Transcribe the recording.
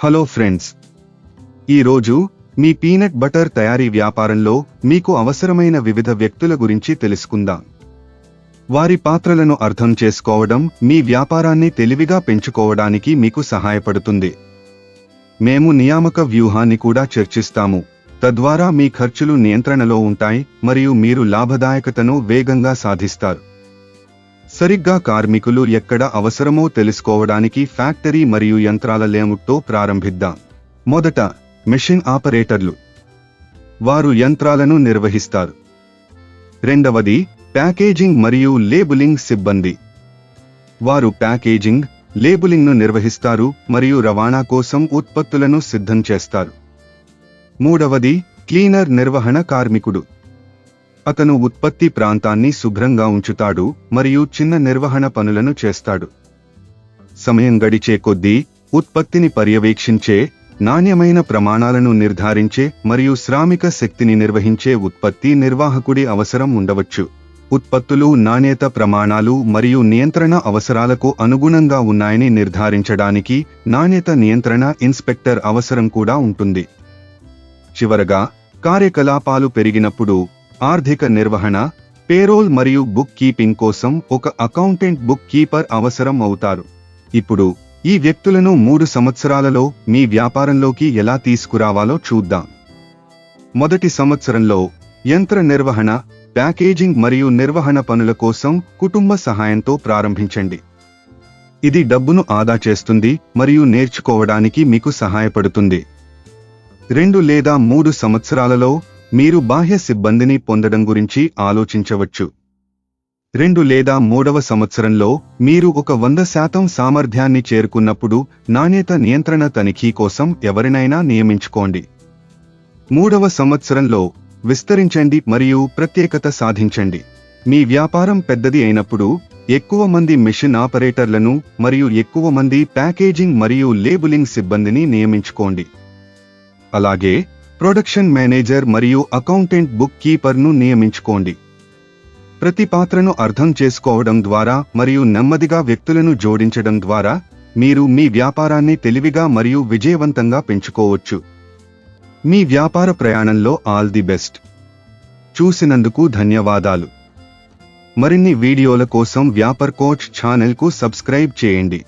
Hello friends, ఈరోజు మీ peanut butter తయారీ వ్యాపారంలో మీకు అవసరమైన వివిధ వ్యక్తుల గురించి తెలుసుకుందాం. వారి పాత్రలను అర్థం చేసుకోవడం మీ వ్యాపారాన్ని తెలివిగా పెంచుకోవడానికి మీకు సహాయపడుతుంది. మేము నియామక వ్యూహాన్ని కూడా చర్చిస్తాము, తద్వారా మీ ఖర్చులు నియంత్రణలో ఉంటాయి మరియు మీరు లాభదాయకతను వేగంగా సాధిస్తారు. సరిగ్గా కార్మికులు ఎక్కడ అవసరమో తెలుసుకోవడానికి ఫ్యాక్టరీ మరియు యంత్రాల లేఅవుట్తో ప్రారంభిద్దాం. మొదట, మెషిన్ ఆపరేటర్లు. వారు యంత్రాలను నిర్వహిస్తారు. రెండవది, ప్యాకేజింగ్ మరియు లేబులింగ్ సిబ్బంది. వారు ప్యాకేజింగ్, లేబులింగ్ను నిర్వహిస్తారు మరియు రవాణా కోసం ఉత్పత్తులను సిద్ధం చేస్తారు. మూడవది, క్లీనర్ నిర్వహణ కార్మికుడు. అతను ఉత్పత్తి ప్రాంతాన్ని శుభ్రంగా ఉంచుతాడు మరియు చిన్న నిర్వహణ పనులను చేస్తాడు. సమయం గడిచే కొద్దీ ఉత్పత్తిని పర్యవేక్షించే, నాణ్యమైన ప్రమాణాలను నిర్ధారించే మరియు శ్రామిక శక్తిని నిర్వహించే ఉత్పత్తి నిర్వాహకుడి అవసరం ఉండవచ్చు. ఉత్పత్తులు నాణ్యత ప్రమాణాలు మరియు నియంత్రణ అవసరాలకు అనుగుణంగా ఉన్నాయని నిర్ధారించడానికి నాణ్యత నియంత్రణ ఇన్స్పెక్టర్ అవసరం కూడా ఉంటుంది. చివరగా, కార్యకలాపాలు పెరిగినప్పుడు ఆర్థిక నిర్వహణ, పేరోల్ మరియు బుక్ కీపింగ్ కోసం ఒక అకౌంటెంట్ బుక్ కీపర్ అవసరం అవుతారు. ఇప్పుడు ఈ వ్యక్తులను 3 సంవత్సరాలలో మీ వ్యాపారంలోకి ఎలా తీసుకురావాలో చూద్దాం. మొదటి సంవత్సరంలో యంత్ర నిర్వహణ, ప్యాకేజింగ్ మరియు నిర్వహణ పనుల కోసం కుటుంబ సహాయంతో ప్రారంభించండి. ఇది డబ్బును ఆదా చేస్తుంది మరియు నేర్చుకోవడానికి మీకు సహాయపడుతుంది. 2 లేదా 3 సంవత్సరాలలో మీరు బాహ్య సిబ్బందిని పొందడం గురించి ఆలోచించవచ్చు. 2 లేదా 3వ సంవత్సరంలో మీరు ఒక 100% సామర్థ్యాన్ని చేరుకున్నప్పుడు నాణ్యత నియంత్రణ తనిఖీ కోసం ఎవరినైనా నియమించుకోండి. 3వ సంవత్సరంలో విస్తరించండి మరియు ప్రత్యేకత సాధించండి. మీ వ్యాపారం పెద్దది అయినప్పుడు ఎక్కువ మంది మెషిన్ ఆపరేటర్లను మరియు ఎక్కువ మంది ప్యాకేజింగ్ మరియు లేబులింగ్ సిబ్బందిని నియమించుకోండి. అలాగే ప్రొడక్షన్ మేనేజర్ మరియు అకౌంటెంట్ బుక్ కీపర్ను నియమించుకోండి. ప్రతి పాత్రను అర్థం చేసుకోవడం ద్వారా మరియు నెమ్మదిగా వ్యక్తులను జోడించడం ద్వారా మీరు మీ వ్యాపారాన్ని తెలివిగా మరియు విజయవంతంగా పెంచుకోవచ్చు. మీ వ్యాపార ప్రయాణంలో ఆల్ ది బెస్ట్. చూసినందుకు ధన్యవాదాలు. మరిన్ని వీడియోల కోసం వ్యాపార్ కోచ్ ఛానల్కు సబ్స్క్రైబ్ చేయండి.